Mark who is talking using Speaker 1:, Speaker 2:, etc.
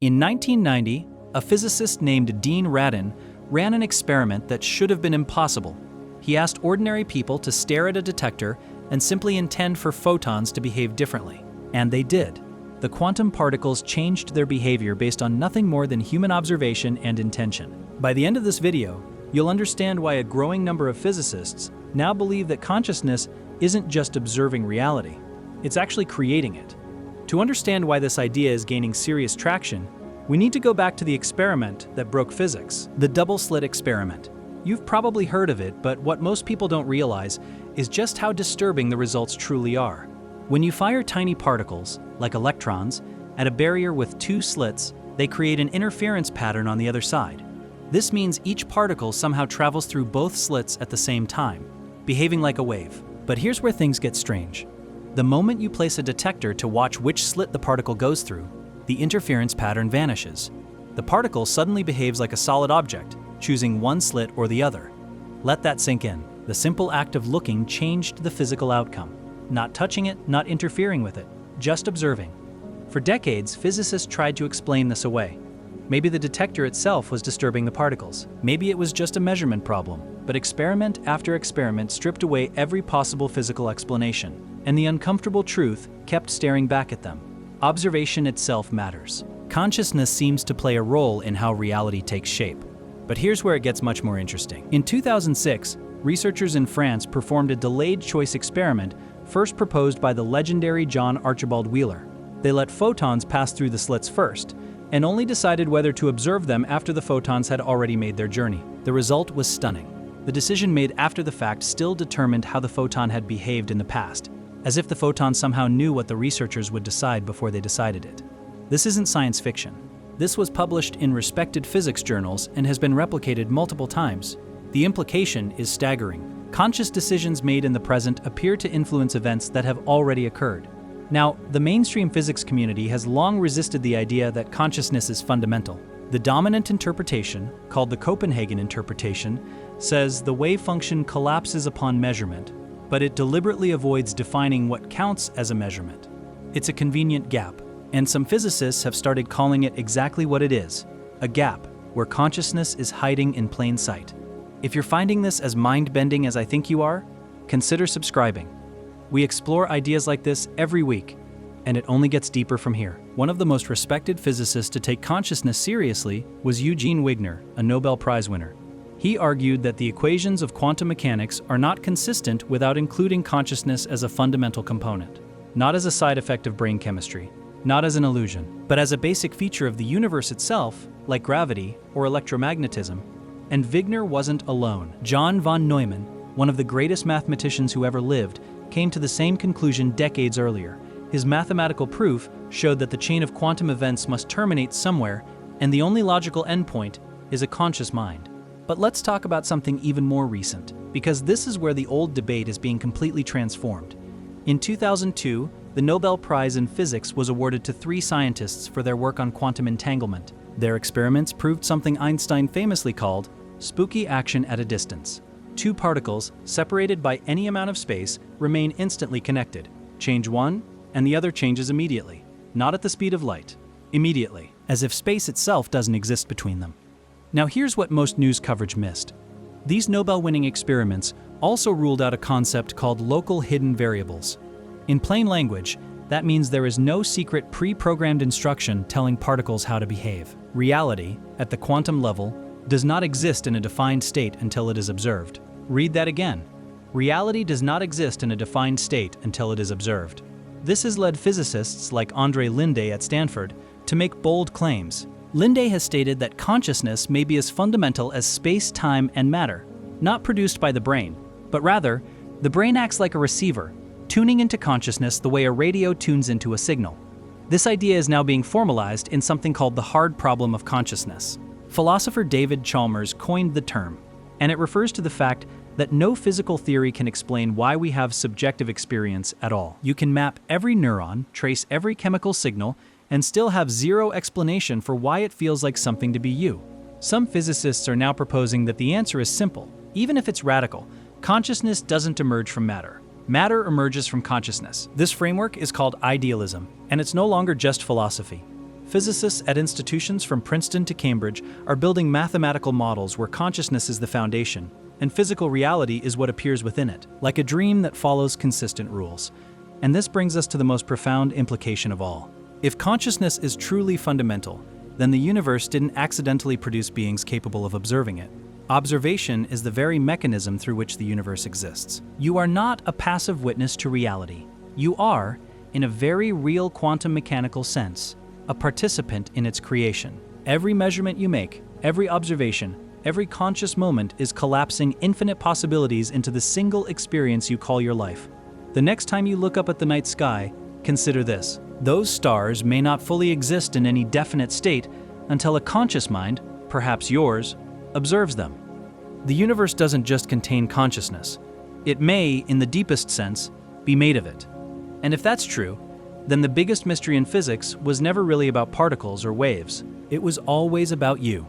Speaker 1: In 1990, a physicist named Dean Radin ran an experiment that should have been impossible. He asked ordinary people to stare at a detector and simply intend for photons to behave differently. And they did. The quantum particles changed their behavior based on nothing more than human observation and intention. By the end of this video, you'll understand why a growing number of physicists now believe that consciousness isn't just observing reality, it's actually creating it. To understand why this idea is gaining serious traction, we need to go back to the experiment that broke physics, the double-slit experiment. You've probably heard of it, but what most people don't realize is just how disturbing the results truly are. When you fire tiny particles, like electrons, at a barrier with two slits, they create an interference pattern on the other side. This means each particle somehow travels through both slits at the same time, behaving like a wave. But here's where things get strange. The moment you place a detector to watch which slit the particle goes through, the interference pattern vanishes. The particle suddenly behaves like a solid object, choosing one slit or the other. Let that sink in. The simple act of looking changed the physical outcome. Not touching it, not interfering with it, just observing. For decades, physicists tried to explain this away. Maybe the detector itself was disturbing the particles. Maybe it was just a measurement problem. But experiment after experiment stripped away every possible physical explanation, and the uncomfortable truth kept staring back at them. Observation itself matters. Consciousness seems to play a role in how reality takes shape. But here's where it gets much more interesting. In 2006, researchers in France performed a delayed choice experiment first proposed by the legendary John Archibald Wheeler. They let photons pass through the slits first, and only decided whether to observe them after the photons had already made their journey. The result was stunning. The decision made after the fact still determined how the photon had behaved in the past, as if the photon somehow knew what the researchers would decide before they decided it. This isn't science fiction. This was published in respected physics journals and has been replicated multiple times. The implication is staggering. Conscious decisions made in the present appear to influence events that have already occurred. Now, the mainstream physics community has long resisted the idea that consciousness is fundamental. The dominant interpretation, called the Copenhagen interpretation, says the wave function collapses upon measurement, but it deliberately avoids defining what counts as a measurement. It's a convenient gap, and some physicists have started calling it exactly what it is, a gap where consciousness is hiding in plain sight. If you're finding this as mind-bending as I think you are, consider subscribing. We explore ideas like this every week, and it only gets deeper from here. One of the most respected physicists to take consciousness seriously was Eugene Wigner, a Nobel Prize winner. He argued that the equations of quantum mechanics are not consistent without including consciousness as a fundamental component, not as a side effect of brain chemistry, not as an illusion, but as a basic feature of the universe itself, like gravity or electromagnetism. And Wigner wasn't alone. John von Neumann, one of the greatest mathematicians who ever lived, came to the same conclusion decades earlier. His mathematical proof showed that the chain of quantum events must terminate somewhere, and the only logical endpoint is a conscious mind. But let's talk about something even more recent, because this is where the old debate is being completely transformed. In 2002, the Nobel Prize in Physics was awarded to 3 scientists for their work on quantum entanglement. Their experiments proved something Einstein famously called spooky action at a distance. 2 particles, separated by any amount of space, remain instantly connected. Change one, and the other changes immediately. Not at the speed of light. Immediately. As if space itself doesn't exist between them. Now here's what most news coverage missed. These Nobel-winning experiments also ruled out a concept called local hidden variables. In plain language, that means there is no secret pre-programmed instruction telling particles how to behave. Reality, at the quantum level, does not exist in a defined state until it is observed. Read that again. Reality does not exist in a defined state until it is observed. This has led physicists like Andrei Linde at Stanford to make bold claims. Linde has stated that consciousness may be as fundamental as space, time, and matter, not produced by the brain, but rather, the brain acts like a receiver, tuning into consciousness the way a radio tunes into a signal. This idea is now being formalized in something called the hard problem of consciousness. Philosopher David Chalmers coined the term, and it refers to the fact that no physical theory can explain why we have subjective experience at all. You can map every neuron, trace every chemical signal, and still have zero explanation for why it feels like something to be you. Some physicists are now proposing that the answer is simple. Even if it's radical, consciousness doesn't emerge from matter. Matter emerges from consciousness. This framework is called idealism, and it's no longer just philosophy. Physicists at institutions from Princeton to Cambridge are building mathematical models where consciousness is the foundation, and physical reality is what appears within it, like a dream that follows consistent rules. And this brings us to the most profound implication of all. If consciousness is truly fundamental, then the universe didn't accidentally produce beings capable of observing it. Observation is the very mechanism through which the universe exists. You are not a passive witness to reality. You are, in a very real quantum mechanical sense, a participant in its creation. Every measurement you make, every observation, every conscious moment is collapsing infinite possibilities into the single experience you call your life. The next time you look up at the night sky, consider this. Those stars may not fully exist in any definite state until a conscious mind, perhaps yours, observes them. The universe doesn't just contain consciousness. It may, in the deepest sense, be made of it. And if that's true, then the biggest mystery in physics was never really about particles or waves. It was always about you.